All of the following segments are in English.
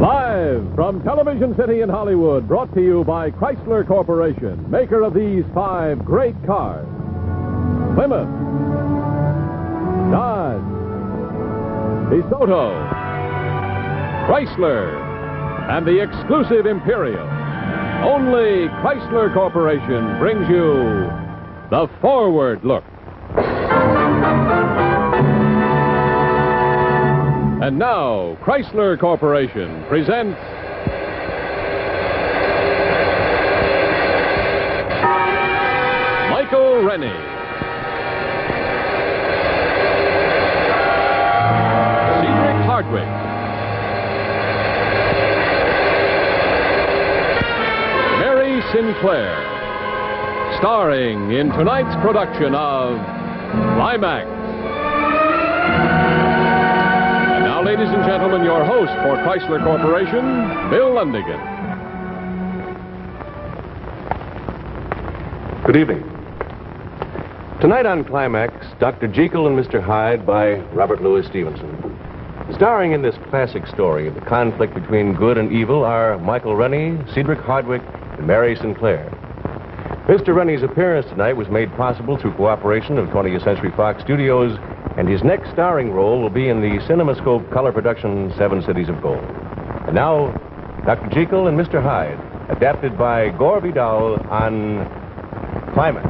Live from Television City in Hollywood, brought to you by Chrysler Corporation, maker of these 5 great cars. Plymouth, Dodge, DeSoto, Chrysler, and the exclusive Imperial. Only Chrysler Corporation brings you the Forward Look. And now, Chrysler Corporation presents Michael Rennie. Cedric Hardwick. Mary Sinclair. Starring in tonight's production of Climax. Now, ladies and gentlemen, your host for Chrysler Corporation, Bill Lundigan. Good evening. Tonight on Climax, Dr. Jekyll and Mr. Hyde by Robert Louis Stevenson. Starring in this classic story of the conflict between good and evil are Michael Rennie, Cedric Hardwick, and Mary Sinclair. Mr. Rennie's appearance tonight was made possible through cooperation of 20th Century Fox Studios, and his next starring role will be in the CinemaScope color production 7 Cities of Gold. And now, Dr. Jekyll and Mr. Hyde, adapted by Gore Vidal on Climax.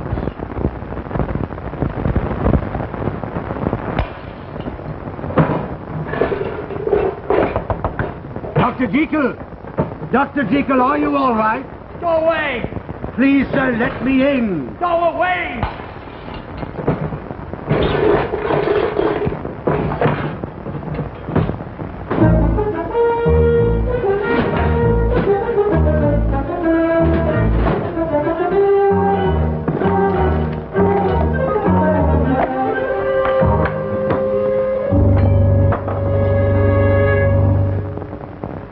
Dr. Jekyll! Dr. Jekyll, are you all right? Go away! Please, sir, let me in. Go away!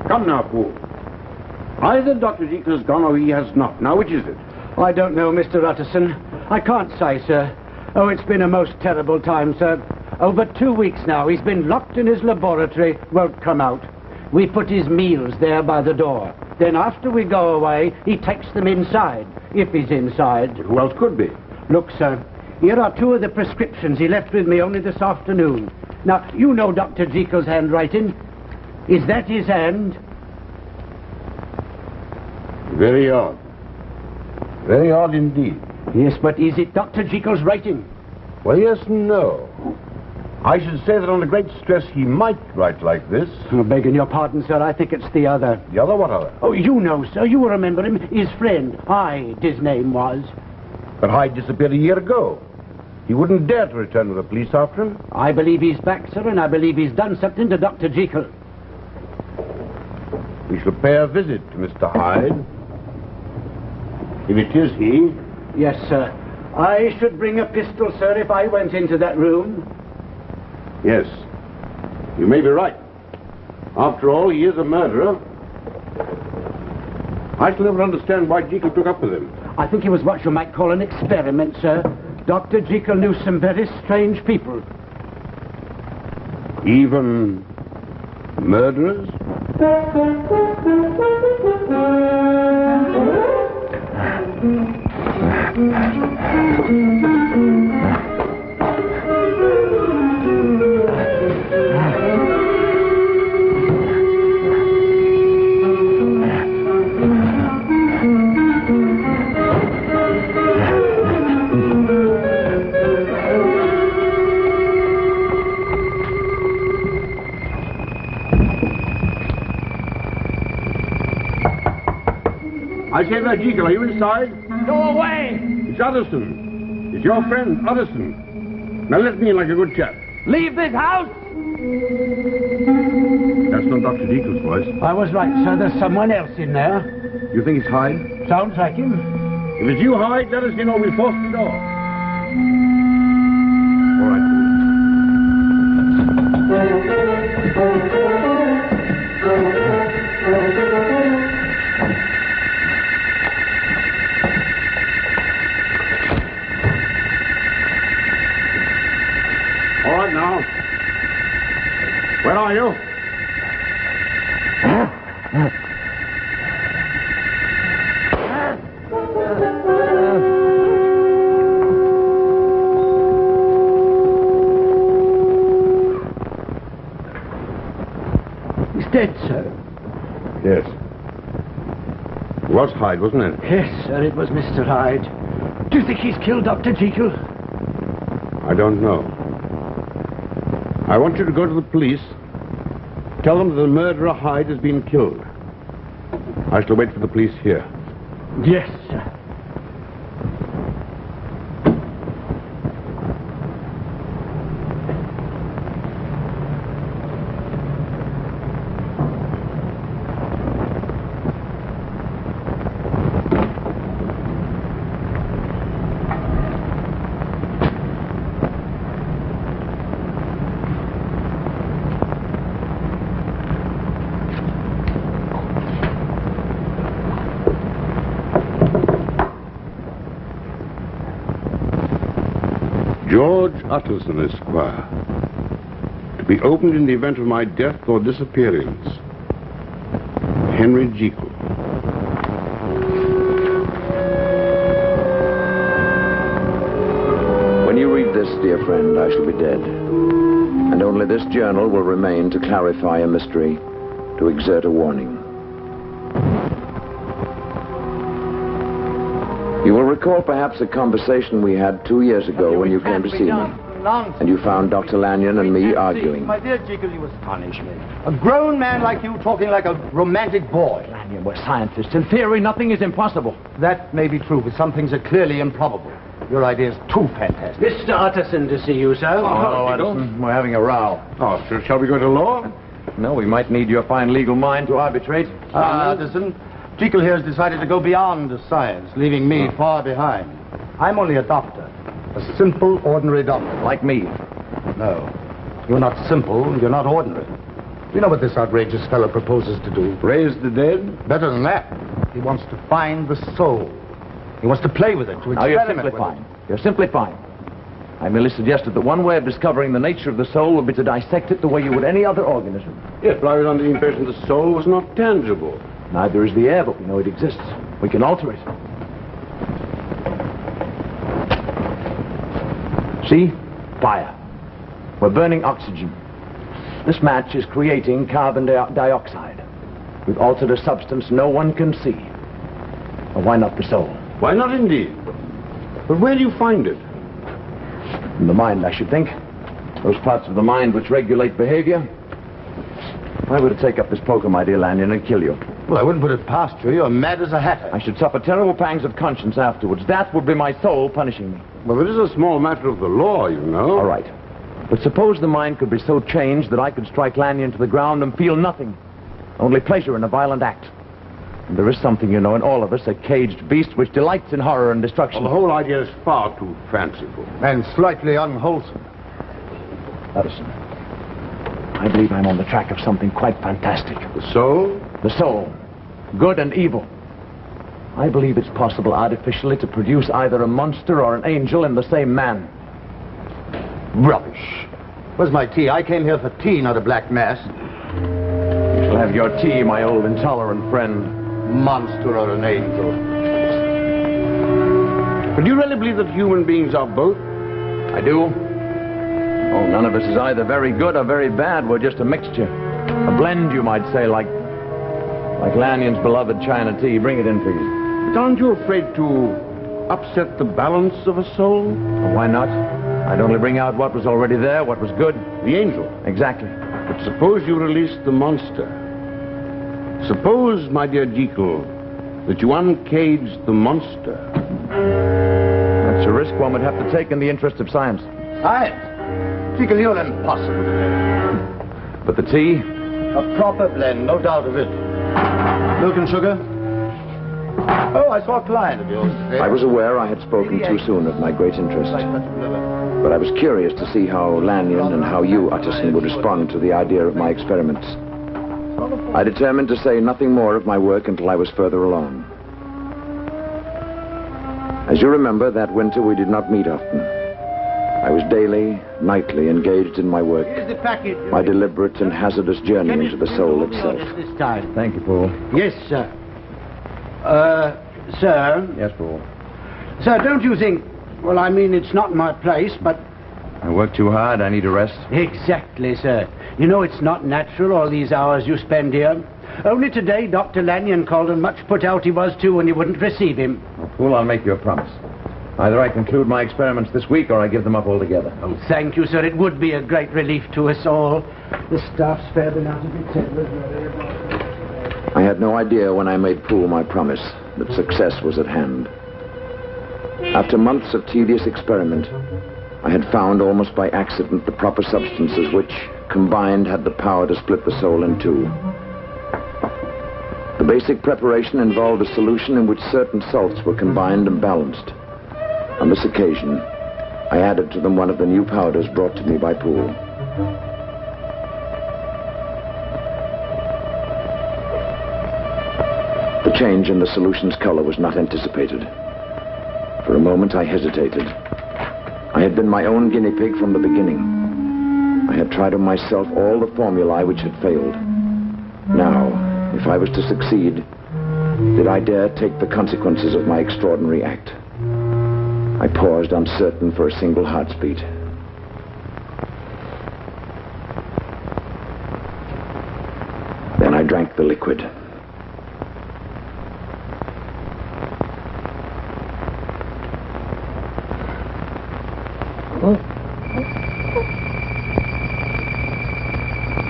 Come now, fool. Either Dr. Jekyll has gone or he has not. Now, which is it? I don't know, Mr. Utterson. I can't say, sir. Oh, it's been a most terrible time, sir. Over 2 weeks now, he's been locked in his laboratory, won't come out. We put his meals there by the door. Then after we go away, he takes them inside, if he's inside. Who else could be? Look, sir, here are 2 of the prescriptions he left with me only this afternoon. Now, you know Dr. Jekyll's handwriting. Is that his hand? Very odd. Very odd indeed. Yes, but is it Dr. Jekyll's writing? Well, yes and no. I should say that under great stress he might write like this. Oh, begging your pardon, sir, I think it's the other. The other? What other? Oh, you know, sir, you will remember him. His friend, Hyde, his name was. But Hyde disappeared a year ago. He wouldn't dare to return with the police after him. I believe he's back, sir, and I believe he's done something to Dr. Jekyll. We shall pay a visit to Mr. Hyde. If it is he. Yes, sir. I should bring a pistol, sir, if I went into that room. Yes. You may be right. After all, he is a murderer. I shall never understand why Jekyll took up with him. I think it was what you might call an experiment, sir. Dr. Jekyll knew some very strange people. Even murderers? I say there, Jekyll, are you inside? Go away! It's Utterson. It's your friend, Utterson. Now let me in like a good chap. Leave this house! That's not Dr. Jekyll's voice. I was right, sir. There's someone else in there. You think it's Hyde? Sounds like him. If it's you, Hyde, let us in or we'll force the door. All right. All right now. Where are you? He's dead, sir. Yes. It was Hyde, wasn't it? Yes, sir, it was Mr. Hyde. Do you think he's killed Dr. Jekyll? I don't know. I want you to go to the police. Tell them that the murderer Hyde has been killed. I shall wait for the police here. Yes, sir. George Utterson, Esquire. To be opened in the event of my death or disappearance. Henry Jekyll. When you read this, dear friend, I shall be dead. And only this journal will remain to clarify a mystery, to exert a warning. You will recall perhaps a conversation we had 2 years ago when you came to see me. And you found Dr. Lanyon and me arguing. My dear Jekyll, you astonish me. A grown man like you talking like a romantic boy. Lanyon, we're scientists. In theory, nothing is impossible. That may be true, but some things are clearly improbable. Your idea is too fantastic. Mr. Utterson to see you, sir. Oh, Addison, we're having a row. Oh, so shall we go to law? No, we might need your fine legal mind to arbitrate. Addison, Jekyll here has decided to go beyond the science, leaving me far behind. I'm only a doctor. A simple, ordinary doctor. Like me. No. You're not simple, and you're not ordinary. You know what this outrageous fellow proposes to do? Raise the dead? Better than that. He wants to find the soul. He wants to play with it, to Now, you're experiment with simplifying. it. You're simplifying. I merely suggested that one way of discovering the nature of the soul would be to dissect it the way you would any other organism. Yes, but I was under the impression the soul was not tangible. Neither is the air, but we know it exists. We can alter it. See? Fire. We're burning oxygen. This match is creating carbon dioxide. We've altered a substance no one can see. Well, why not the soul? Why not indeed? But where do you find it? In the mind, I should think. Those parts of the mind which regulate behavior. If I were to take up this poker, my dear Lanyon, and kill you, Well, I wouldn't put it past you. You're mad as a hatter. I should suffer terrible pangs of conscience afterwards. That would be my soul punishing me. Well, it is a small matter of the law, you know. All right. But suppose the mind could be so changed that I could strike Lanyon to the ground and feel nothing. Only pleasure in a violent act. And there is something, you know, in all of us, a caged beast which delights in horror and destruction. Well, the whole idea is far too fanciful. And slightly unwholesome. Addison, I believe I'm on the track of something quite fantastic. The soul? The soul. Good and evil. I believe it's possible artificially to produce either a monster or an angel in the same man. Rubbish. Where's my tea? I came here for tea, not a black mass. You shall have your tea, my old intolerant friend. Monster or an angel. But do you really believe that human beings are both? I do. Oh, none of us is either very good or very bad. We're just a mixture. A blend, you might say, like Lanyon's beloved China tea. Bring it in, please. But aren't you afraid to upset the balance of a soul? Well, why not? I'd only bring out what was already there, what was good. The angel. Exactly. But suppose you release the monster. Suppose, my dear Jekyll, that you uncage the monster. That's a risk one would have to take in the interest of science. Science? Jekyll, you're impossible. But the tea? A proper blend, no doubt of it. Milk and sugar? Oh, I saw a client of yours today. I was aware I had spoken too soon of my great interest. But I was curious to see how Lanyon and how you, Utterson, would respond to the idea of my experiments. I determined to say nothing more of my work until I was further along. As you remember, that winter we did not meet often. I was daily, nightly engaged in my work, Here's the package. my deliberate and hazardous journey into the soul itself. This time. Thank you, Paul. Yes, sir. Sir. Yes, Paul. Sir, don't you think... Well, I mean, it's not my place, but... I work too hard. I need a rest. Exactly, sir. You know, it's not natural, all these hours you spend here. Only today, Dr. Lanyon called, and much put out he was, too, when you wouldn't receive him. Well, Paul, I'll make you a promise. Either I conclude my experiments this week, or I give them up altogether. Oh, thank you, sir. It would be a great relief to us all. The staff's fair been out of its head. I had no idea when I made Poole my promise that success was at hand. After months of tedious experiment, I had found almost by accident the proper substances which, combined, had the power to split the soul in two. The basic preparation involved a solution in which certain salts were combined and balanced. On this occasion, I added to them one of the new powders brought to me by Poole. The change in the solution's color was not anticipated. For a moment, I hesitated. I had been my own guinea pig from the beginning. I had tried on myself all the formulae which had failed. Now, if I was to succeed, did I dare take the consequences of my extraordinary act? I paused, uncertain, for a single heartbeat. Then I drank the liquid.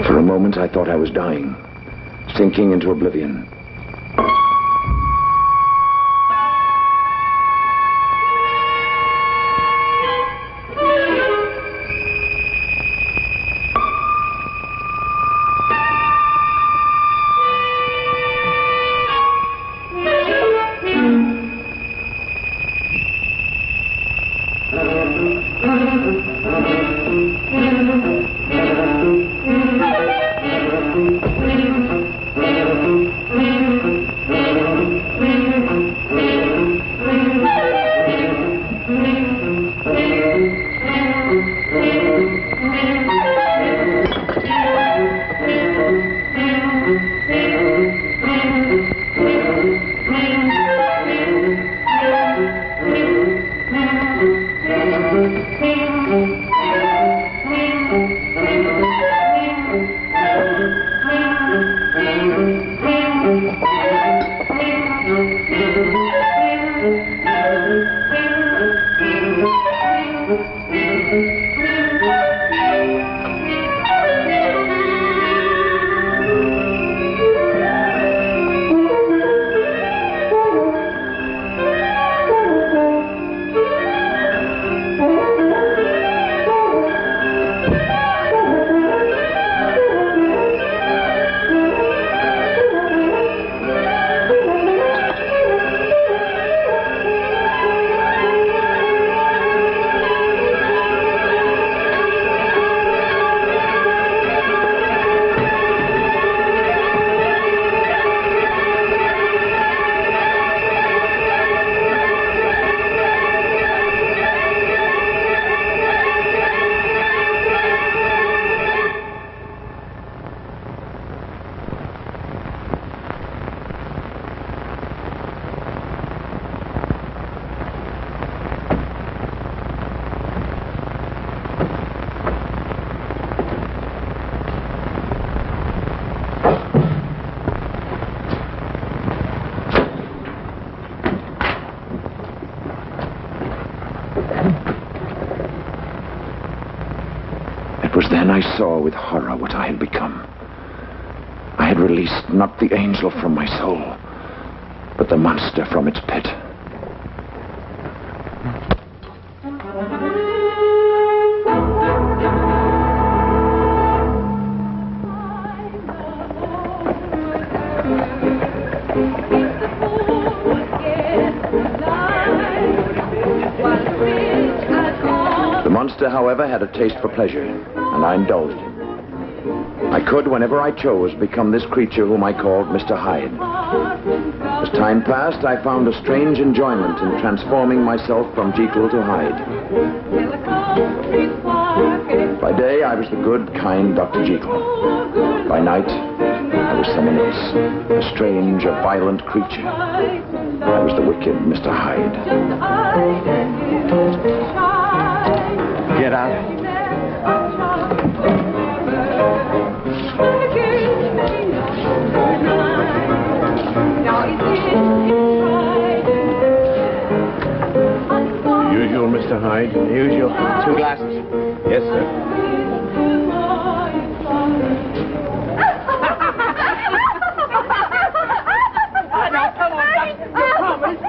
For a moment, I thought I was dying, sinking into oblivion. It was then I saw with horror what I had become. I had released not the angel from my soul, but the monster from its pit. The monster, however, had a taste for pleasure, and I indulged him. I could, whenever I chose, become this creature whom I called Mr. Hyde. As time passed, I found a strange enjoyment in transforming myself from Jekyll to Hyde. By day, I was the good, kind Dr. Jekyll. By night, I was someone else, a strange, a violent creature. I was the wicked Mr. Hyde. Get out. Usual, Mr. Hyde. Usual. 2 glasses. Yes, sir. Now, come on, Doctor. You promised.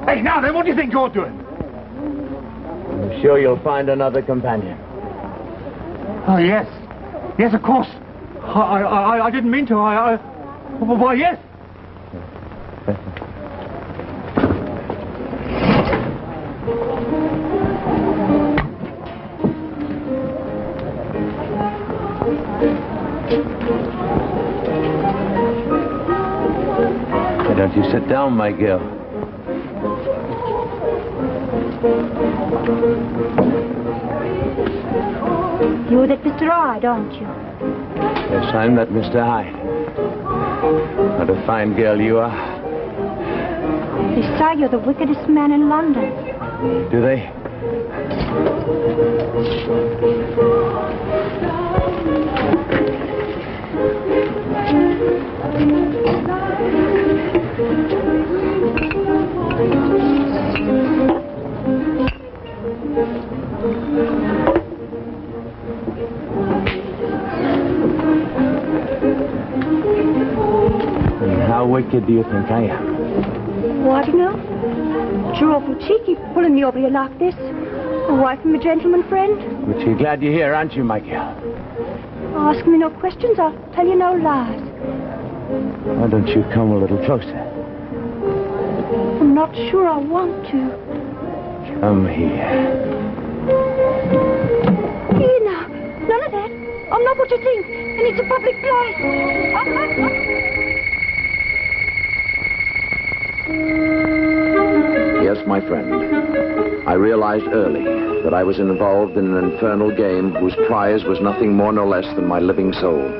Hey, now then, what do you think you're doing? I'm sure you'll find another companion. Oh, yes. Yes, of course. I didn't mean to. Why, yes. Why don't you sit down, my girl? You're that Mr. Hyde, aren't you? Yes, I'm that Mr. Hyde. What a fine girl you are. They say you're the wickedest man in London. Do they? How wicked do you think I am? Oh, I don't know. But you're awful cheeky pulling me over here like this. Away from a gentleman friend. But you're glad you're here, aren't you, my girl? Ask me no questions, I'll tell you no lies. Why don't you come a little closer? I'm not sure I want to. Come here. Here now, none of that. I'm not what you think, and it's a public place. Yes, my friend. I realized early that I was involved in an infernal game whose prize was nothing more nor less than my living soul.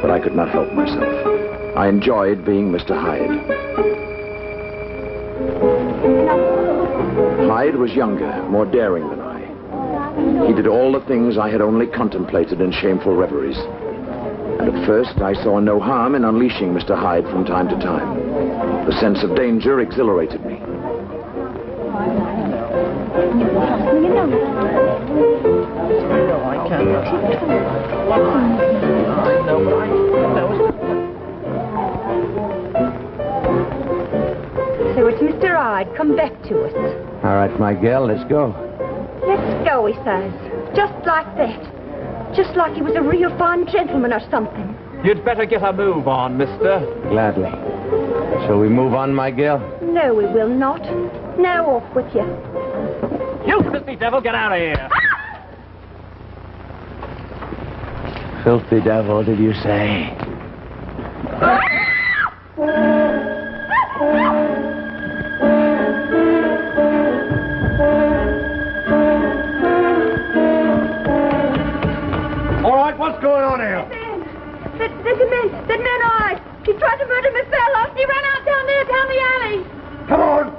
But I could not help myself. I enjoyed being Mr. Hyde. Hyde was younger, more daring than I. He did all the things I had only contemplated in shameful reveries. And at first, I saw no harm in unleashing Mr. Hyde from time to time. The sense of danger exhilarated me. So it's Mr. Hyde. Come back to us. All right, my girl, let's go. Let's go, he says. Just like that. Just like he was a real fine gentleman or something. You'd better get a move on, mister. Gladly. Shall we move on, my girl? No, we will not. Now off with you. You filthy devil, get out of here. Filthy devil, did you say? All right, what's going on here? That man Hyde. He tried to murder Miss Bella. He ran out down there, down the alley. Come on.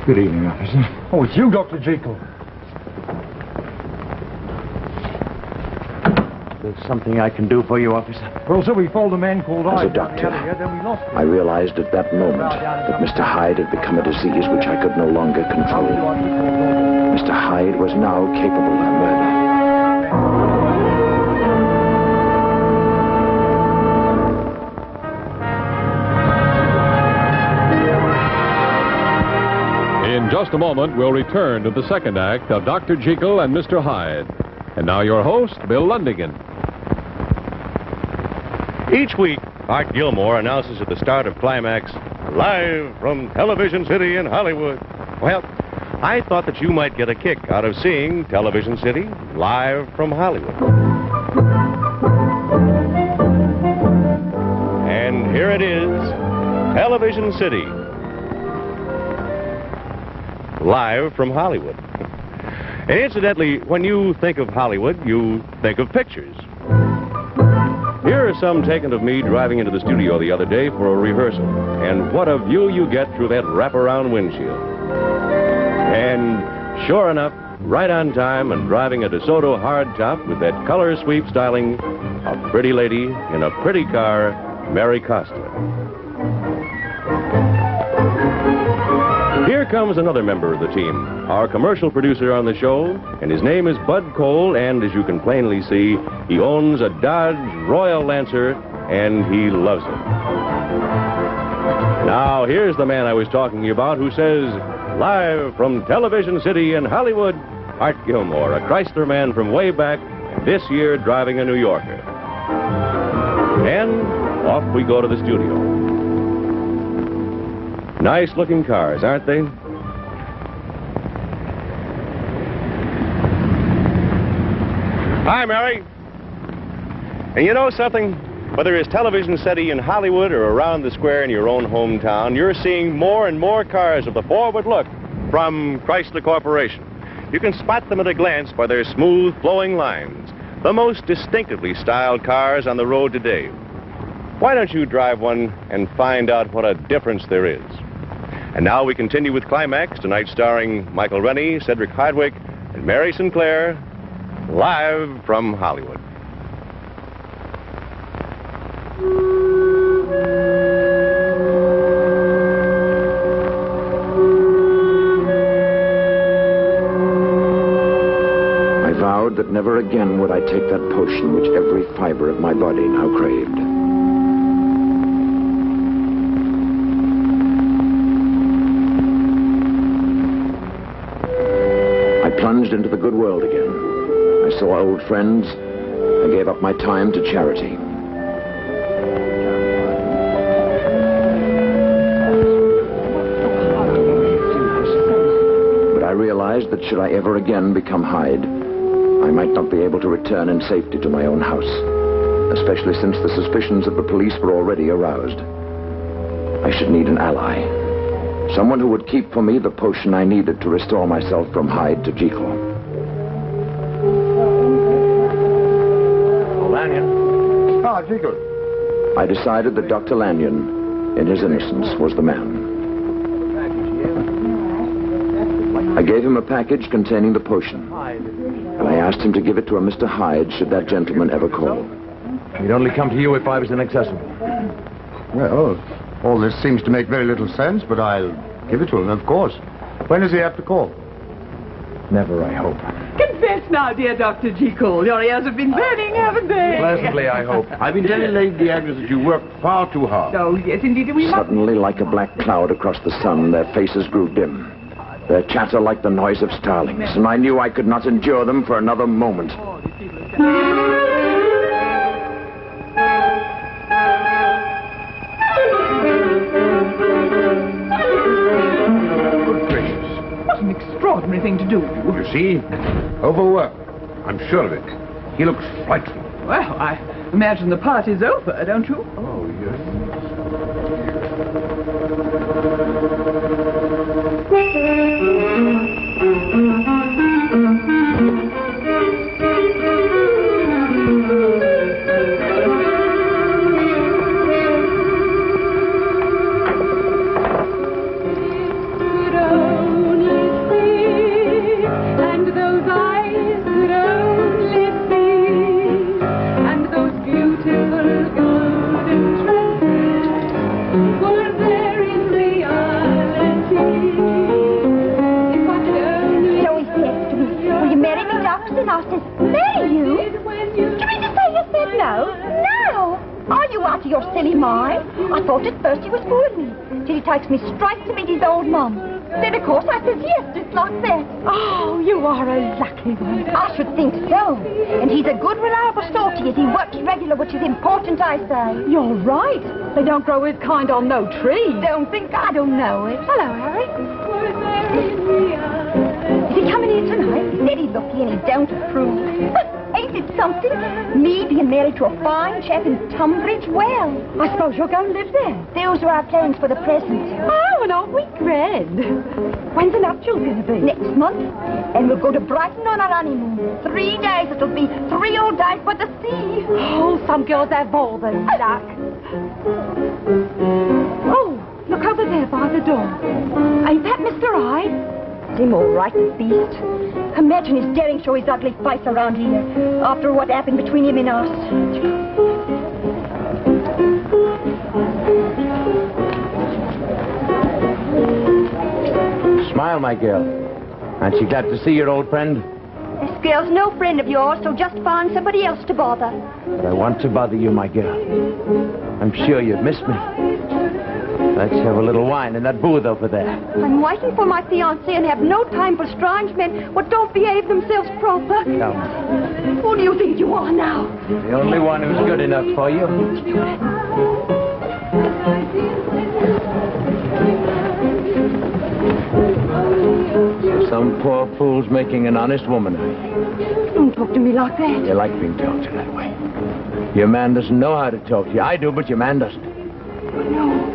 Good evening, officer. Oh, it's you, Dr. Jekyll. There's something I can do for you, officer. Well, sir, we followed a man called As a Hyde. doctor, Then we lost him. I realized at that moment that Mr. Hyde had become a disease which I could no longer control. Mr. Hyde was now capable of murder. In just a moment, we'll return to the second act of Dr. Jekyll and Mr. Hyde. And now your host, Bill Lundigan. Each week, Art Gilmore announces at the start of Climax, live from Television City in Hollywood. Well, I thought that you might get a kick out of seeing Television City live from Hollywood. And here it is, Television City, live from Hollywood. And incidentally, when you think of Hollywood, you think of pictures. Here are some taken of me driving into the studio the other day for a rehearsal. And what a view you get through that wraparound windshield. And sure enough, right on time and driving a DeSoto hardtop with that color sweep styling, a pretty lady in a pretty car, Mary Costa. Here comes another member of the team, our commercial producer on the show, and his name is Bud Cole, and as you can plainly see, he owns a Dodge Royal Lancer, and he loves it. Now, here's the man I was talking about who says, live from Television City in Hollywood, Art Gilmore, a Chrysler man from way back, and this year driving a New Yorker. And off we go to the studio. Nice-looking cars, aren't they? Hi, Mary. And you know something? Whether it's Television City in Hollywood or around the square in your own hometown, you're seeing more and more cars of the forward look from Chrysler Corporation. You can spot them at a glance by their smooth, flowing lines, the most distinctively styled cars on the road today. Why don't you drive one and find out what a difference there is? And now we continue with Climax, tonight starring Michael Rennie, Cedric Hardwick, and Mary Sinclair, live from Hollywood. I vowed that never again would I take that potion which every fiber of my body now craved. Plunged into the good world again. I saw old friends. I gave up my time to charity. But I realized that should I ever again become Hyde, I might not be able to return in safety to my own house, especially since the suspicions of the police were already aroused. I should need an ally. Someone who would keep for me the potion I needed to restore myself from Hyde to Jekyll. Oh, Lanyon. Ah, Jekyll. I decided that Dr. Lanyon, in his innocence, was the man. I gave him a package containing the potion, and I asked him to give it to a Mr. Hyde should that gentleman ever call. He'd only come to you if I was inaccessible. Well, all this seems to make very little sense, but I'll give it to him, of course. When does he have to call? Never, I hope. Confess now, dear Dr. Jekyll. Your ears have been burning, haven't they? Pleasantly, I hope. I've been telling Lady Agnes that you work far too hard. Oh, yes, indeed. We must... Suddenly, like a black cloud across the sun, their faces grew dim. Their chatter like the noise of starlings, and I knew I could not endure them for another moment. What an extraordinary thing to do. You see? Overwork. I'm sure of it. He looks frightful. Well, I imagine the party's over, don't you? Oh, yes. Are you out of your silly mind? I thought at first he was fooling me, till he takes me straight to meet his old mum. Then, of course, I says yes, just like that. Oh, you are a lucky one. I should think so. And he's a good, reliable sort. He works regular, which is important, I say. You're right. They don't grow his kind on no tree. Don't think I don't know it. Hello, Harry. Is he coming in tonight? Steady looking and he don't approve. But ain't it something? Me being married to a fine chap in Tunbridge? Well, I suppose you're going to live there. those are our plans for the present. Oh, and aren't we grand? When's the nuptials going to be? Next month. And we'll go to Brighton on our honeymoon. 3 days. It'll be 3 old days by the sea. Oh, some girls have all the luck. Oh, look over there by the door. Ain't that Mr. Hyde? Him all right, the beast. Imagine his daring show his ugly face around here after what happened between him and us. Smile, my girl. Aren't you glad to see your old friend? This girl's no friend of yours, so just find somebody else to bother. But I want to bother you, my girl. I'm sure you've missed me. Let's have a little wine in that booth over there. I'm waiting for my fiancé and have no time for strange men what don't behave themselves proper. Come. Who do you think you are now? The only one who's good enough for you. Some poor fool's making an honest woman of you. Don't talk to me like that. You like being talked to that way. Your man doesn't know how to talk to you. I do, but your man doesn't. No.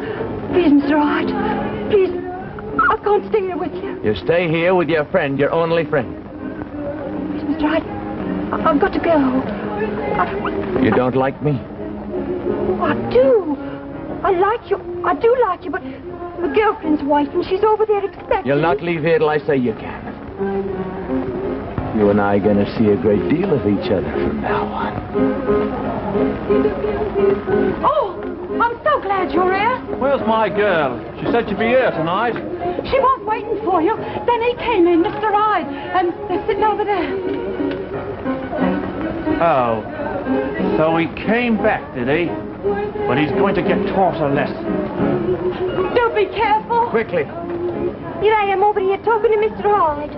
Please, Mr. Hyde. Please. I can't stay here with you. You stay here with your friend, your only friend. Please, Mr. Hyde. I've got to go. You don't like me? I do. I like you. I do like you, but my girlfriend's wife, and she's over there expecting. You'll not leave here till I say you can. You and I are going to see a great deal of each other from now on. Oh, I'm so glad you're here. Where's my girl? She said she'd be here tonight. She was waiting for you. Then he came in, Mr. Hyde, and they're sitting over there. Oh. So he came back, did he? But he's going to get taught a lesson. Do be careful. Quickly. Here I am over here talking to Mr. Hyde.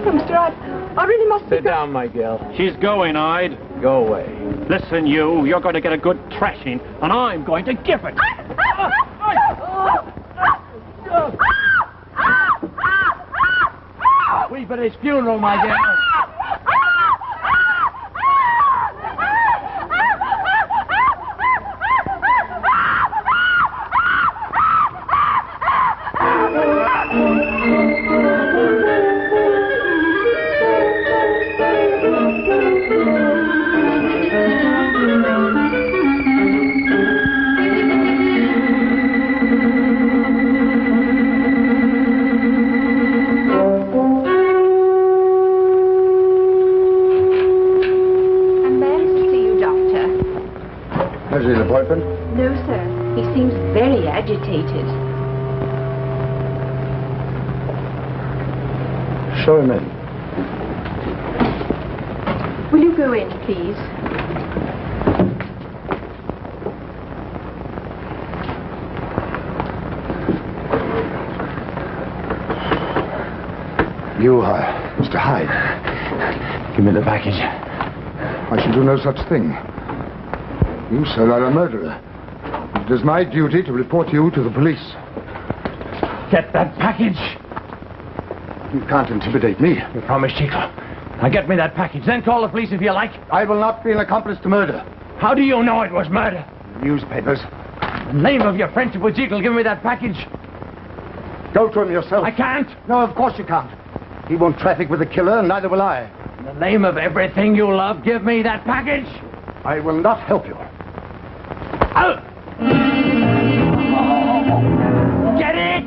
Oh, Mr. Hyde, I really must Sit down, my girl. She's going, Hyde. Go away. Listen, you're going to get a good thrashing, and I'm going to give it. Weep at his funeral, my girl. No, sir. He seems very agitated. Show him in. Will you go in, please? You, Mr. Hyde. Give me the package. I shall do no such thing. You, sir, are a murderer. It is my duty to report you to the police. Get that package. You can't intimidate me. You promised, Jekyll. Now get me that package, then call the police if you like. I will not be an accomplice to murder. How do you know it was murder? Newspapers. In the name of your friendship with Jekyll, give me that package. Go to him yourself. I can't. No, of course you can't. He won't traffic with a killer, and neither will I. In the name of everything you love, give me that package. I will not help you. Out! Get it!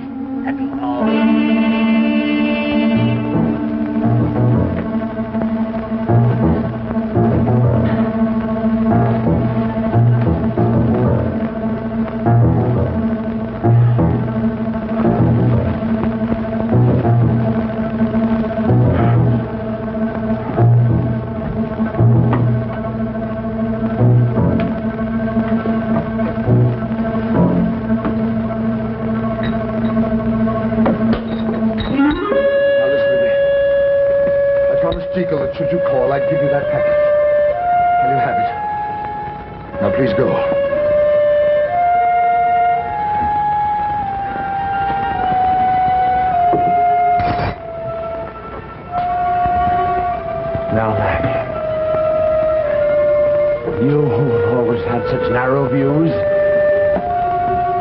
please go. Now, Lanny, you who have always had such narrow views,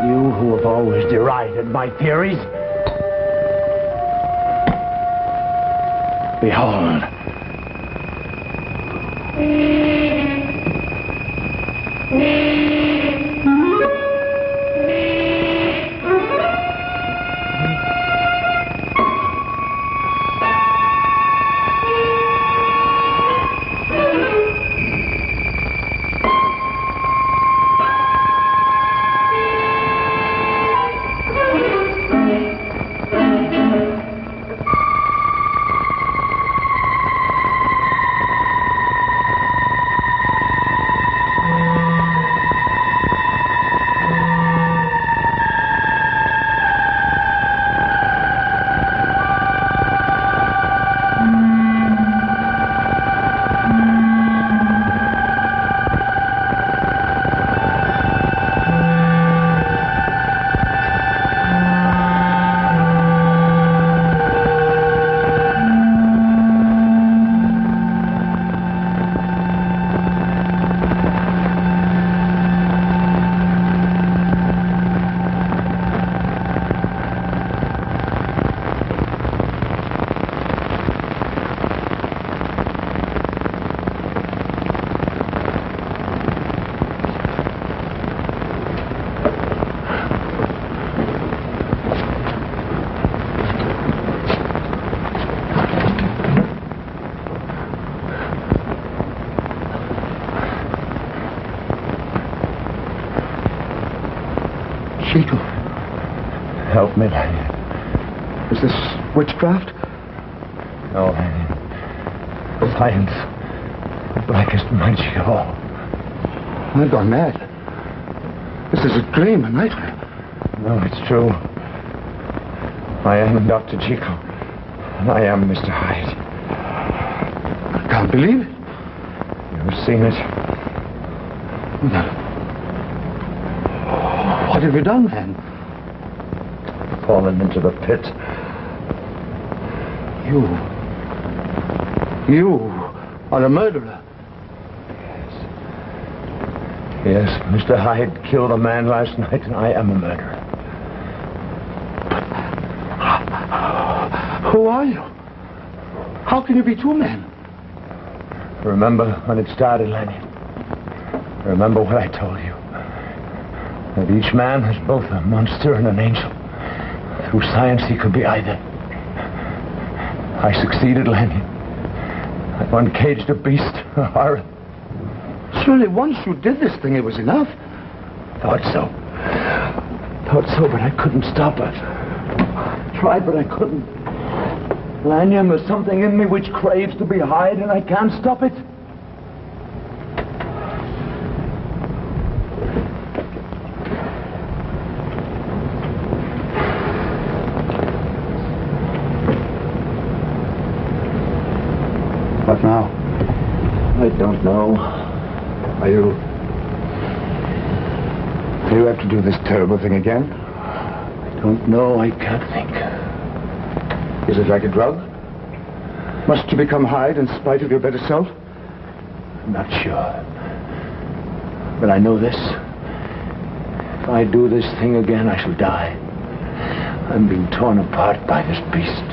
you who have always derided my theories, behold. Jekyll. Help me, Lanny. Is this witchcraft? No, Lanny. Science. The blackest magic of all. I've gone mad. This is a dream, a nightmare. No, it's true. I am Dr. Jekyll. And I am Mr. Hyde. I can't believe it. You've seen it. What have you done, man? Fallen into the pit. You are a murderer. Yes, Mr. Hyde killed a man last night, and I am a murderer. Who are you? How can you be two men? Remember when it started, Lenny? Remember what I told you? That each man is both a monster and an angel. Through science, he could be either. I succeeded, Lenny. I uncaged a beast, a horror. Surely once you did this thing, it was enough. Thought so, but I couldn't stop it. Tried, but I couldn't. Lanyon, there's something in me which craves to be Hyde, and I can't stop it. What now? I don't know. Do you have to do this terrible thing again? I don't know. I can't think. Is it like a drug? Must you become Hyde in spite of your better self? I'm not sure. But I know this. If I do this thing again, I shall die. I'm being torn apart by this beast.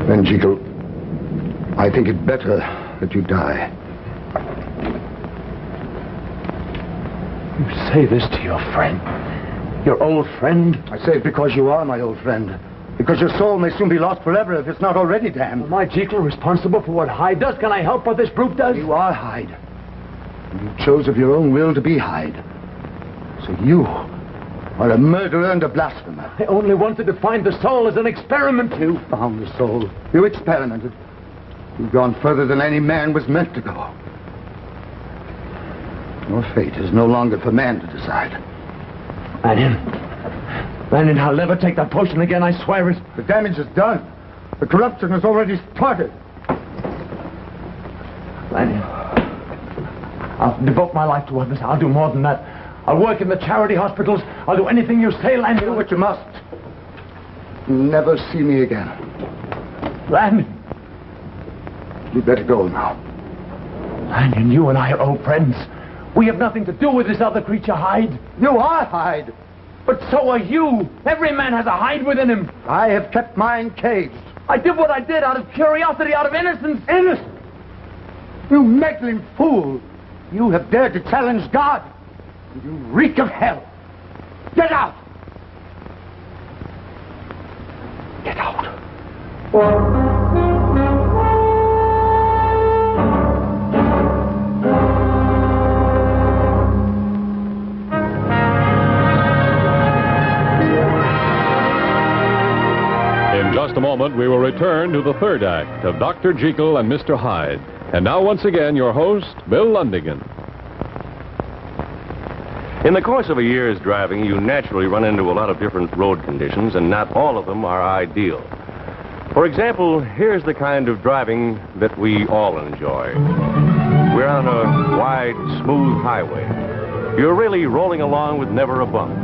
Then, Jekyll, I think it better that you die. You say this to your friend? Your old friend? I say it because you are my old friend. Because your soul may soon be lost forever if it's not already damned. Am I, Jekyll, responsible for what Hyde does? Can I help what this brute does? You are Hyde. And you chose of your own will to be Hyde. So you are a murderer and a blasphemer. I only wanted to find the soul as an experiment. You found the soul. You experimented. You've gone further than any man was meant to go. Your fate is no longer for man to decide. Lanyon, I'll never take that potion again, I swear it. The damage is done. The corruption has already started. Lanyon, I'll devote my life to others. I'll do more than that. I'll work in the charity hospitals. I'll do anything you say, Lanyon. Do what you must. Never see me again. Lanyon. You'd better go now. Lanyon, you and I are old friends. We have nothing to do with this other creature, Hyde. You are Hyde. But so are you. Every man has a Hyde within him. I have kept mine caged. I did what I did out of curiosity, out of innocence. Innocent? You meddling fool. You have dared to challenge God. You reek of hell. Get out! Get out. In just a moment, we will return to the third act of Dr. Jekyll and Mr. Hyde. And now, once again, your host, Bill Lundigan. In the course of a year's driving, you naturally run into a lot of different road conditions, and not all of them are ideal. For example, here's the kind of driving that we all enjoy. We're on a wide, smooth highway. You're really rolling along with never a bump.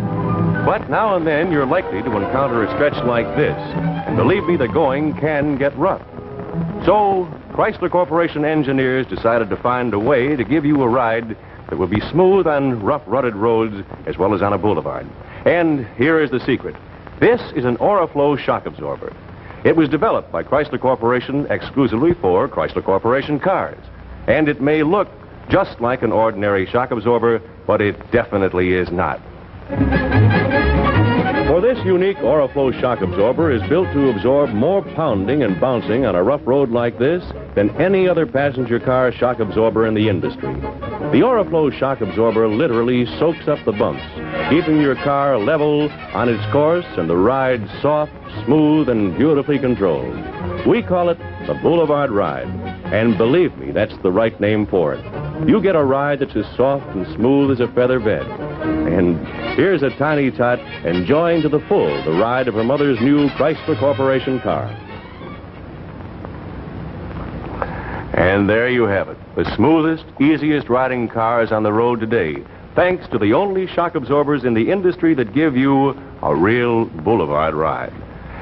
But now and then, you're likely to encounter a stretch like this. And believe me, the going can get rough. So, Chrysler Corporation engineers decided to find a way to give you a ride that will be smooth on rough, rutted roads as well as on a boulevard. And here is the secret. This is an Oriflow shock absorber. It was developed by Chrysler Corporation exclusively for Chrysler Corporation cars. And it may look just like an ordinary shock absorber, but it definitely is not. For this unique Oriflow shock absorber is built to absorb more pounding and bouncing on a rough road like this than any other passenger car shock absorber in the industry. The Oriflow shock absorber literally soaks up the bumps, keeping your car level on its course and the ride soft, smooth, and beautifully controlled. We call it the Boulevard Ride. And believe me, that's the right name for it. You get a ride that's as soft and smooth as a feather bed. And here's a tiny tot enjoying to the full the ride of her mother's new Chrysler Corporation car. And there you have it. The smoothest, easiest riding cars on the road today, thanks to the only shock absorbers in the industry that give you a real boulevard ride.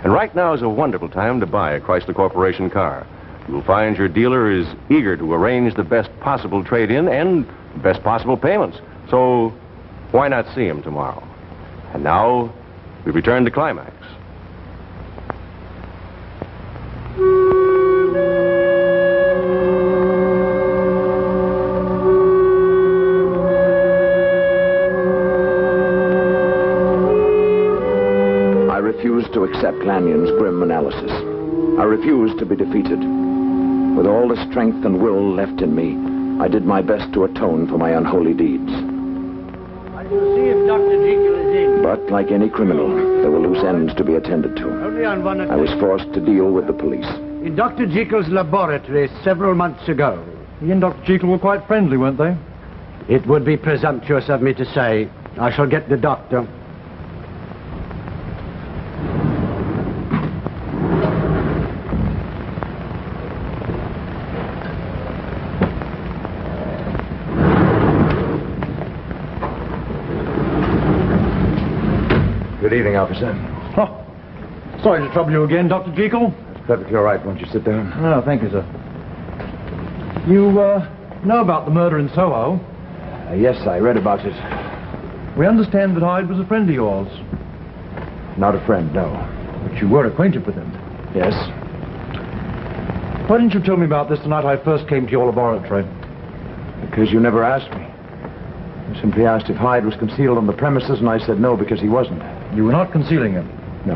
And right now is a wonderful time to buy a Chrysler Corporation car. You'll find your dealer is eager to arrange the best possible trade-in and best possible payments. So why not see him tomorrow? And now, we return to Climax. I refused to accept Lanyon's grim analysis. I refused to be defeated. With all the strength and will left in me, I did my best to atone for my unholy deeds. I will see if Dr. Jekyll is in. But like any criminal, there were loose ends to be attended to. Only on one I was forced to deal with the police. In Dr. Jekyll's laboratory several months ago. He and Dr. Jekyll were quite friendly, weren't they? It would be presumptuous of me to say. I shall get the doctor. Good evening, officer. Oh, sorry to trouble you again, Dr. Jekyll. That's perfectly all right. Won't you sit down? Oh, thank you, sir. You, know about the murder in Soho? Yes, I read about it. We understand that Hyde was a friend of yours. Not a friend, no. But you were acquainted with him. Yes? Why didn't you tell me about this the night I first came to your laboratory? Because you never asked me. You simply asked if Hyde was concealed on the premises, and I said no, because he wasn't. You were not concealing him? No.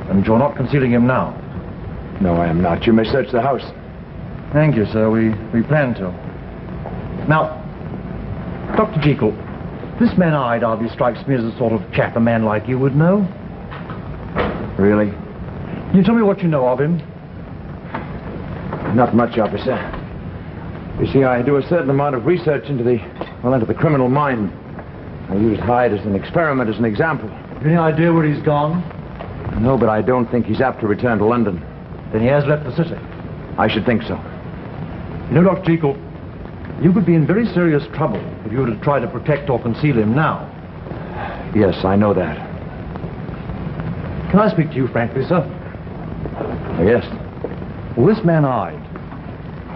And you're not concealing him now? No, I am not. You may search the house. Thank you, sir. We plan to. Now, Dr. Jekyll, this man Hyde hardly strikes me as the sort of chap a man like you would know. Really? Can you tell me what you know of him? Not much, officer. You see, I do a certain amount of research into the criminal mind. I used Hyde as an experiment, as an example. Any idea where he's gone? No, but I don't think he's apt to return to London. Then he has left the city? I should think so. You know, Dr. Jekyll, you could be in very serious trouble if you were to try to protect or conceal him now. Yes, I know that. Can I speak to you frankly, sir? Yes. Well, this man Hyde,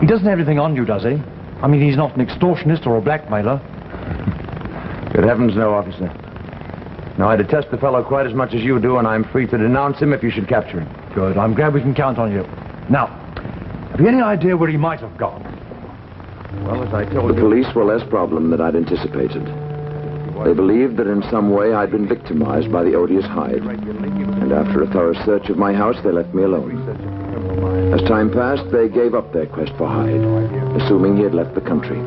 he doesn't have anything on you, does he? I mean, he's not an extortionist or a blackmailer. Good heavens, no, officer. No, I detest the fellow quite as much as you do, and I'm free to denounce him if you should capture him. Good. I'm glad we can count on you. Now, have you any idea where he might have gone? Well, as I told you... The police were less problem than I'd anticipated. They believed that in some way I'd been victimized by the odious Hyde. And after a thorough search of my house, they left me alone. As time passed, they gave up their quest for Hyde, assuming he had left the country.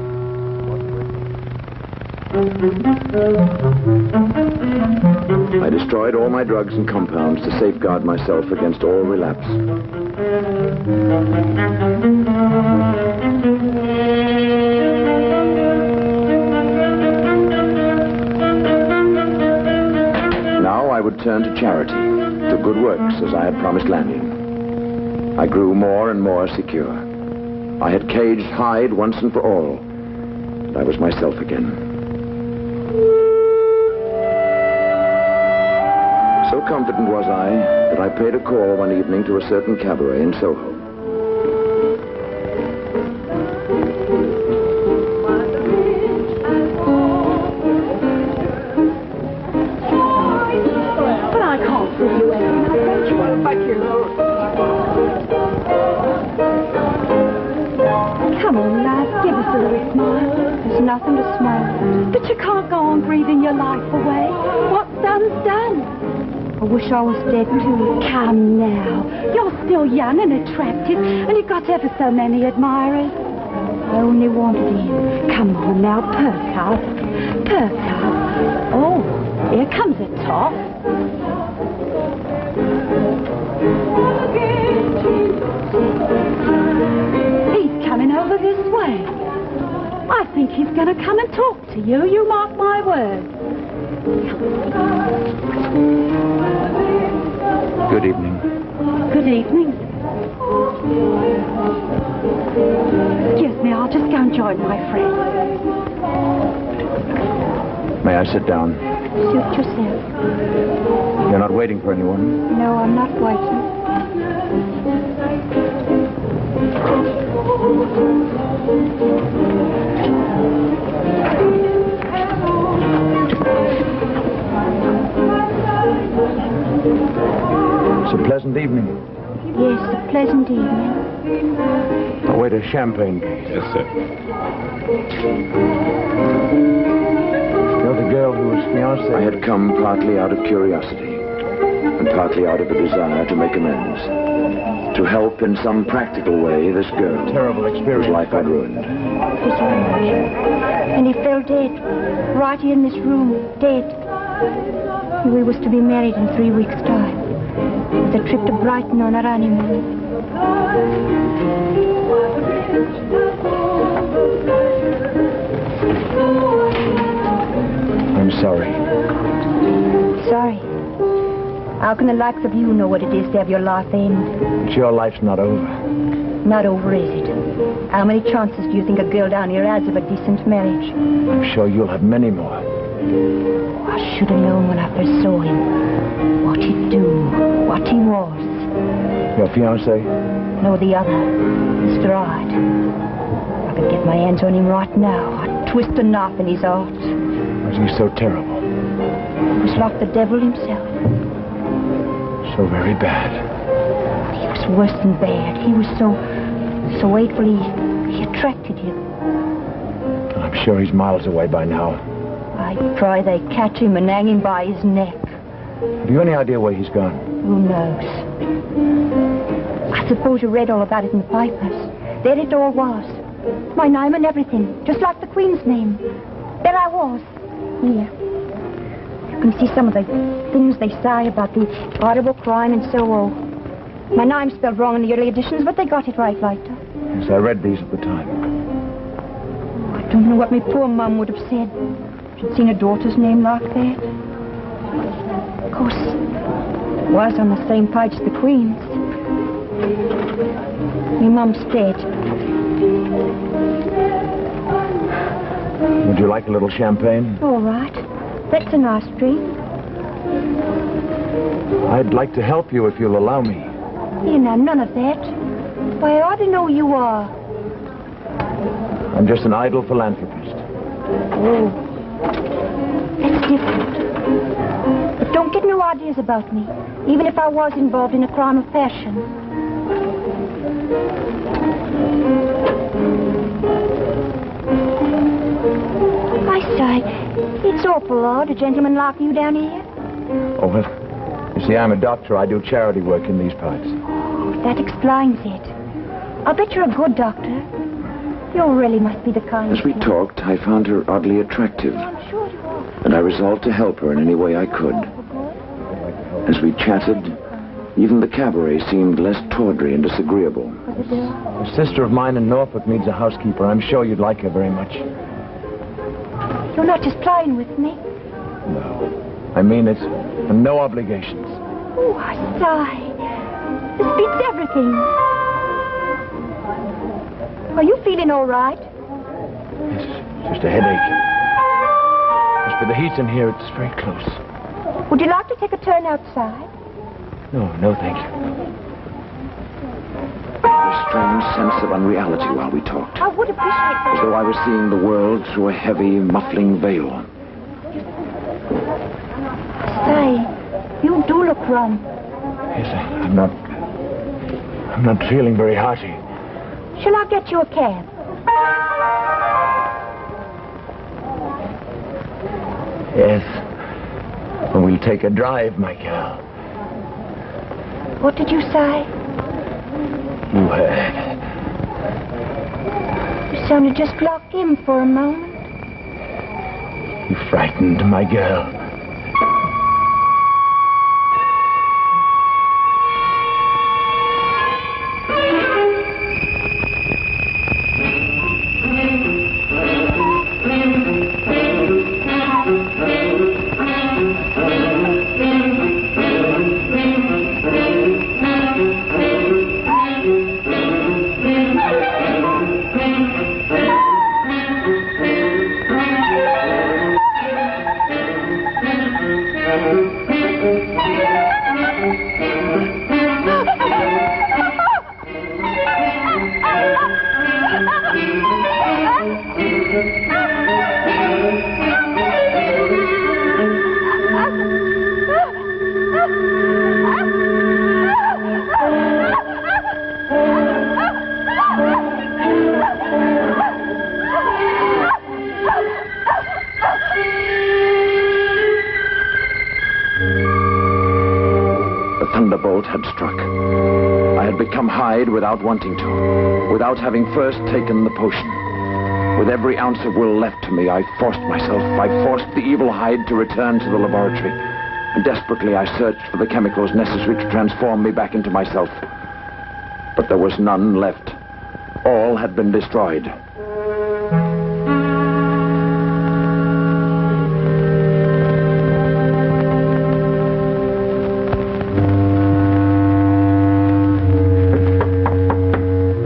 I destroyed all my drugs and compounds to safeguard myself against all relapse. Now I would turn to charity, to good works, as I had promised Lanyon. I grew more and more secure. I had caged Hyde once and for all, and I was myself again. So confident was I that I paid a call one evening to a certain cabaret in Soho. But I can't see you anymore. Come on, lad, give us a little smile. There's nothing to smile at. But you can't go on breathing your life away. What's done's done. I wish I was dead too. Come now. You're still young and attractive, and you've got ever so many admirers. I only wanted him. Come on now, perk up. Perk up. Oh, here comes a top. He's coming over this way. I think he's going to come and talk to you. You mark my words. Good evening. Good evening. Excuse me, I'll just go and join my friend. May I sit down? Suit yourself. You're not waiting for anyone? No, I'm not waiting. It's a pleasant evening. Yes, a pleasant evening. I'll wait a champagne case. Yes, sir. You're the girl who was fiancée. I had come partly out of curiosity and partly out of a desire to make amends. To help in some practical way this girl. Terrible experience. Whose life I'd ruined. And he fell dead. Right here in this room. Dead. We was to be married in 3 weeks' time. With a trip to Brighton on our honeymoon. I'm sorry. Sorry. How can the likes of you know what it is to have your life end? But your life's not over. Not over, is it? How many chances do you think a girl down here has of a decent marriage? I'm sure you'll have many more. I should have known when I first saw him. What he'd do. What he was. Your fiancé? No, the other. Mr. Hyde. I could get my hands on him right now. I'd twist a knife in his heart. Was he so terrible? He was like the devil himself. So very bad. He was worse than bad. He was so hateful, he attracted you. I'm sure he's miles away by now. I pray they catch him and hang him by his neck. Have you any idea where he's gone? Who knows? I suppose you read all about it in the papers. There it all was. My name and everything, just like the Queen's name. There I was. Here. You can see some of the things they say about the horrible crime in Soho. My name's spelled wrong in the early editions, but they got it right later. Yes, I read these at the time. I don't know what my poor mum would have said if she'd seen her daughter's name like that. Of course, it was on the same page as the Queen's. My mum's dead. like a little champagne? All right. That's a nice drink. I'd like to help you if you'll allow me. You know, none of that. Why, I ought to know who you are. I'm just an idle philanthropist. Oh. That's different. But don't get no ideas about me, even if I was involved in a crime of passion. I say, it's awful odd, a gentleman like you down here. Oh, well, you see, I'm a doctor. I do charity work in these parts. That explains it. I bet you're a good doctor. You really must be the kind. As we talked, I found her oddly attractive. I'm sure you are. And I resolved to help her in any way I could. As we chatted, even the cabaret seemed less tawdry and disagreeable. A sister of mine in Norfolk needs a housekeeper. I'm sure you'd like her very much. You're not just playing with me. No. I mean it. And no obligations. Oh, I say. This beats everything. Are you feeling all right? Yes, just a headache. As for the heat in here, it's very close. Would you like to take a turn outside? No, thank you. I had a strange sense of unreality while we talked. I would appreciate that. As though I was seeing the world through a heavy, muffling veil. Say, you do look rum. Yes, I'm not feeling very hearty. Shall I get you a cab? Yes. And we'll take a drive, my girl. What did you say? You heard. You sounded just like him for a moment. You frightened my girl. Thunderbolt had struck. I had become Hyde without wanting to, without having first taken the potion. With every ounce of will left to me, I forced the evil Hyde to return to the laboratory. And desperately I searched for the chemicals necessary to transform me back into myself. But there was none left. All had been destroyed.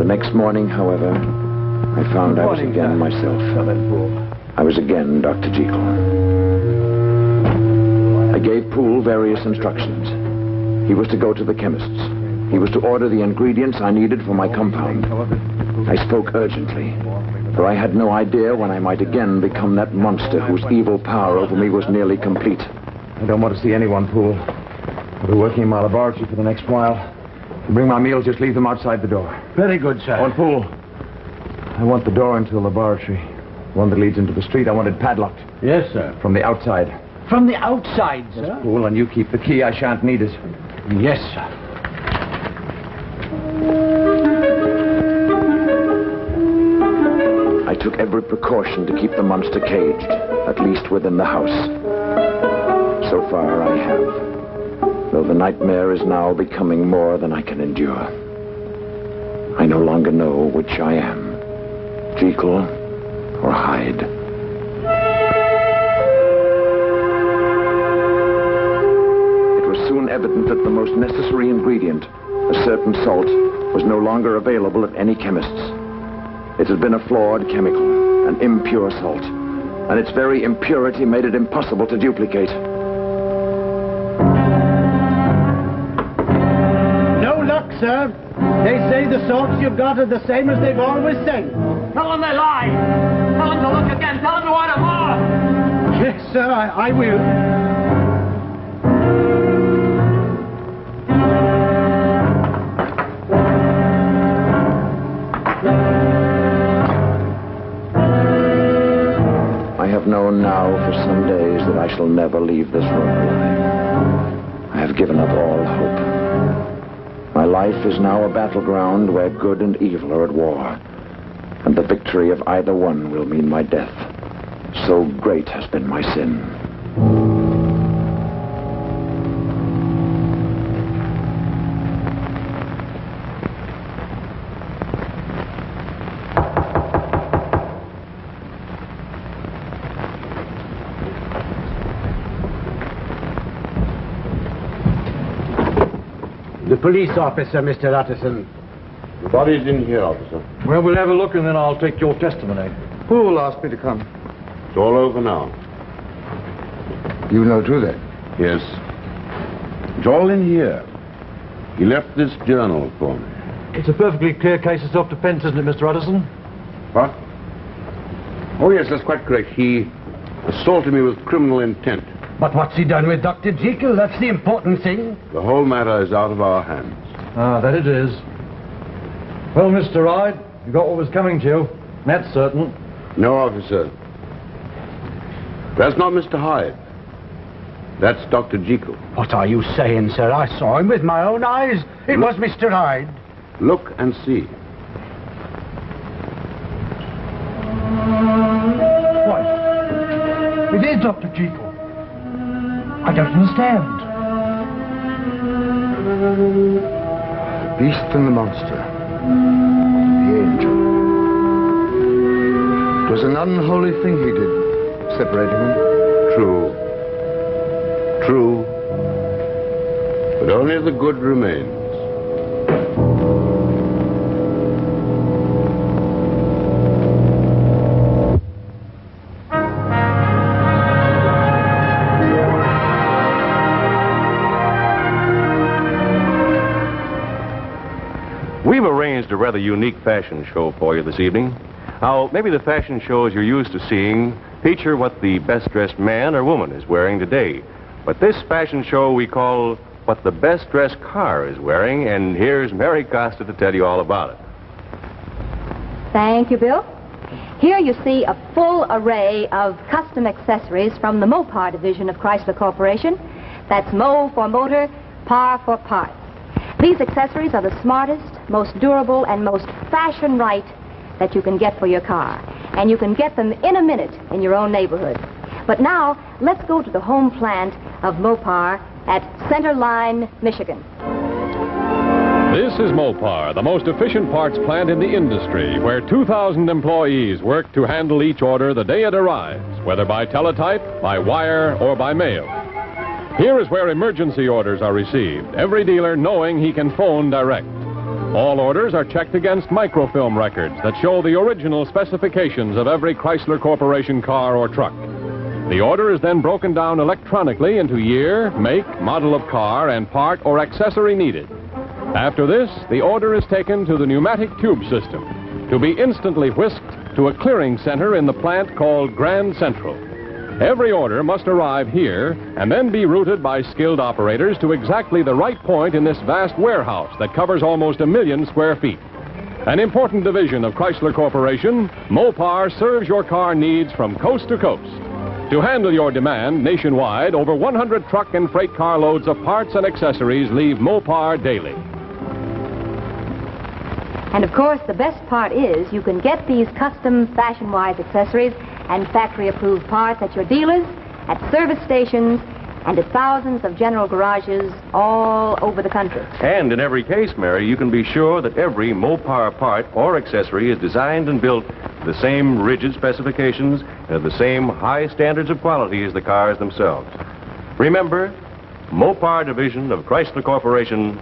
Next morning, however, I found I was again myself. I was again Dr. Jekyll. I gave Poole various instructions. He was to go to the chemist's. He was to order the ingredients I needed for my compound. I spoke urgently, for I had no idea when I might again become that monster whose evil power over me was nearly complete. I don't want to see anyone, Poole. I'll be working in my laboratory for the next while. If you bring my meals, just leave them outside the door. Very good, sir. Oh, and Poole, I want the door into the laboratory. One that leads into the street. I want it padlocked. Yes, sir. From the outside. From the outside, sir? Yes, Poole, and you keep the key. I shan't need it. Yes, sir. I took every precaution to keep the monster caged, at least within the house. So far, I have. Though the nightmare is now becoming more than I can endure. I no longer know which I am, Jekyll or Hyde. It was soon evident that the most necessary ingredient, a certain salt, was no longer available at any chemist's. It had been a flawed chemical, an impure salt, and its very impurity made it impossible to duplicate. No luck, sir. They say the salts you've got are the same as they've always said. Tell them they lie. Tell them to look again. Tell them to order more. Yes, sir, I will. I have known now for some days that I shall never leave this room alive. I have given up all hope. My life is now a battleground where good and evil are at war, and the victory of either one will mean my death. So great has been my sin. The police officer, Mr. Utterson. The body's in here, officer. Well, we'll have a look and then I'll take your testimony. Who will ask me to come? It's all over now. You know too, then? Yes. It's all in here. He left this journal for me. It's a perfectly clear case of self-defense, isn't it, Mr. Utterson? What? Oh, yes, that's quite correct. He assaulted me with criminal intent. But what's he done with Dr. Jekyll? That's the important thing. The whole matter is out of our hands. Ah, that it is. Well, Mr. Hyde, you got what was coming to you. That's certain. No, officer. That's not Mr. Hyde. That's Dr. Jekyll. What are you saying, sir? I saw him with my own eyes. It was Mr. Hyde. Look and see. What? It is Dr. Jekyll. I don't understand. The beast and the monster. The angel. It was an unholy thing he did, separating them. True. True. But only the good remains. We've arranged a rather unique fashion show for you this evening. Now, maybe the fashion shows you're used to seeing feature what the best-dressed man or woman is wearing today. But this fashion show we call What the Best-Dressed Car is Wearing, and here's Mary Costa to tell you all about it. Thank you, Bill. Here you see a full array of custom accessories from the Mopar division of Chrysler Corporation. That's Mo for motor, Par for parts. These accessories are the smartest, most durable, and most fashion-right that you can get for your car. And you can get them in a minute in your own neighborhood. But now, let's go to the home plant of Mopar at Center Line, Michigan. This is Mopar, the most efficient parts plant in the industry, where 2,000 employees work to handle each order the day it arrives, whether by teletype, by wire, or by mail. Here is where emergency orders are received, every dealer knowing he can phone direct. All orders are checked against microfilm records that show the original specifications of every Chrysler Corporation car or truck. The order is then broken down electronically into year, make, model of car, and part or accessory needed. After this, the order is taken to the pneumatic tube system to be instantly whisked to a clearing center in the plant called Grand Central. Every order must arrive here and then be routed by skilled operators to exactly the right point in this vast warehouse that covers almost 1 million square feet. An important division of Chrysler Corporation, Mopar serves your car needs from coast to coast. To handle your demand nationwide, over 100 truck and freight car loads of parts and accessories leave Mopar daily. And of course, the best part is you can get these custom fashion-wise accessories and factory-approved parts at your dealers, at service stations, and at thousands of general garages all over the country. And in every case, Mary, you can be sure that every Mopar part or accessory is designed and built to the same rigid specifications and the same high standards of quality as the cars themselves. Remember, Mopar division of Chrysler Corporation,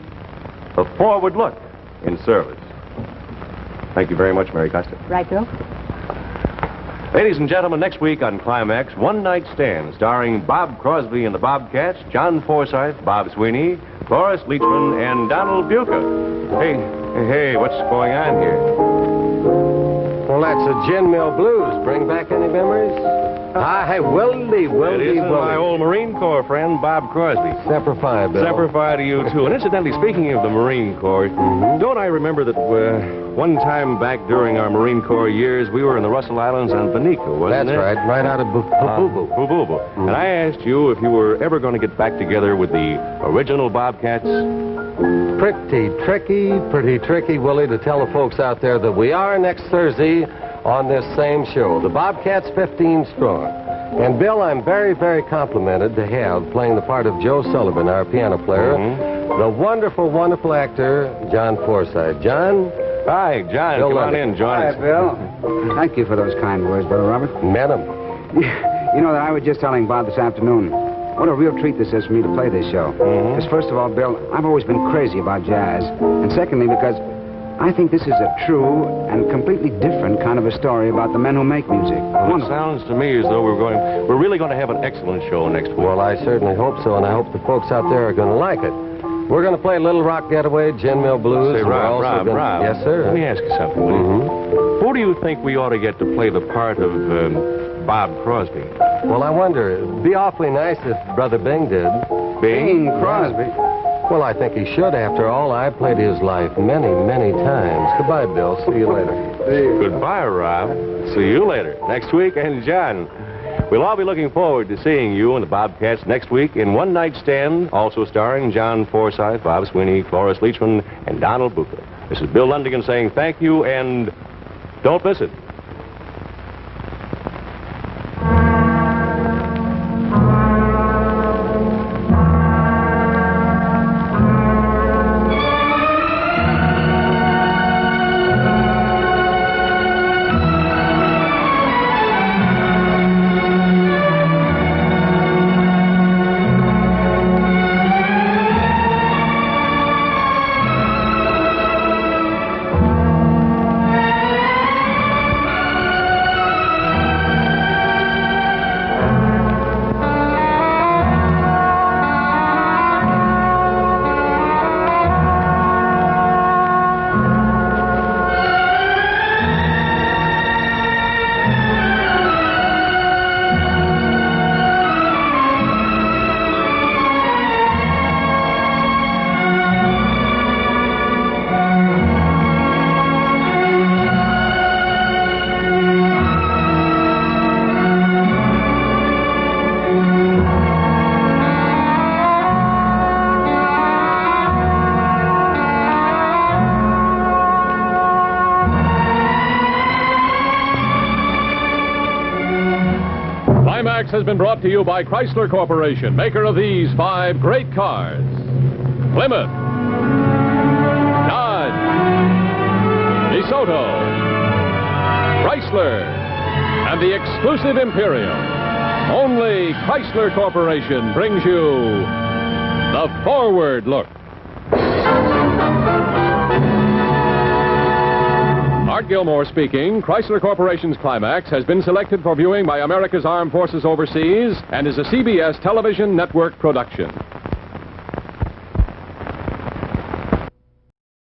a forward look in service. Thank you very much, Mary Costa. Right, Bill? Ladies and gentlemen, next week on Climax, One Night Stand, starring Bob Crosby and the Bobcats, John Forsythe, Bob Sweeney, Cloris Leachman, and Donald Buca. Hey, what's going on here? Well, that's a Gin Mill Blues. Bring back any memories? Hi, Wildy. It is my old Marine Corps friend, Bob Crosby. Semper Fi, Bill. Semper Fi to you, too. And incidentally, speaking of the Marine Corps, don't I remember that one time back during our Marine Corps years, we were in the Russell Islands on Benico, wasn't it? That's right out of Bububu. And I asked you if you were ever going to get back together with the original Bobcats. Pretty tricky, Willie, to tell the folks out there that we are next Thursday on this same show, the Bobcats 15 Strong. And, Bill, I'm very, very complimented to have, playing the part of Joe Sullivan, our piano player, the wonderful, wonderful actor, John Forsythe. John? Hi, John. Bill Come on in, join us. Hi, Bill. Thank you for those kind words, Brother Robert. Met him. You know, I was just telling Bob this afternoon, what a real treat this is for me to play this show. Because first of all, Bill, I've always been crazy about jazz. And secondly, because I think this is a true and completely different kind of a story about the men who make music. Well, it sounds to me as though we're really going to have an excellent show next week. Well, I certainly hope so, and I hope the folks out there are going to like it. We're going to play Little Rock Getaway, Gin Mill Blues. Say, Rob. Yes, sir. Let me ask you something, will you? Who do you think we ought to get to play the part of Bob Crosby? Well, I wonder. It'd be awfully nice if Brother Bing did. Bing Crosby? Well, I think he should. After all, I played his life many, many times. Goodbye, Bill. See you later. Goodbye, Rob. See you later. Next week, and John. We'll all be looking forward to seeing you and the Bobcats next week in One Night Stand, also starring John Forsythe, Bob Sweeney, Cloris Leachman, and Donald Buca. This is Bill Lundigan saying thank you, and don't miss it. Climax has been brought to you by Chrysler Corporation, maker of these 5 great cars. Plymouth, Dodge, DeSoto, Chrysler, and the exclusive Imperial. Only Chrysler Corporation brings you the Forward Look. Art Gilmore speaking. Chrysler Corporation's Climax has been selected for viewing by America's Armed Forces overseas and is a CBS television network production.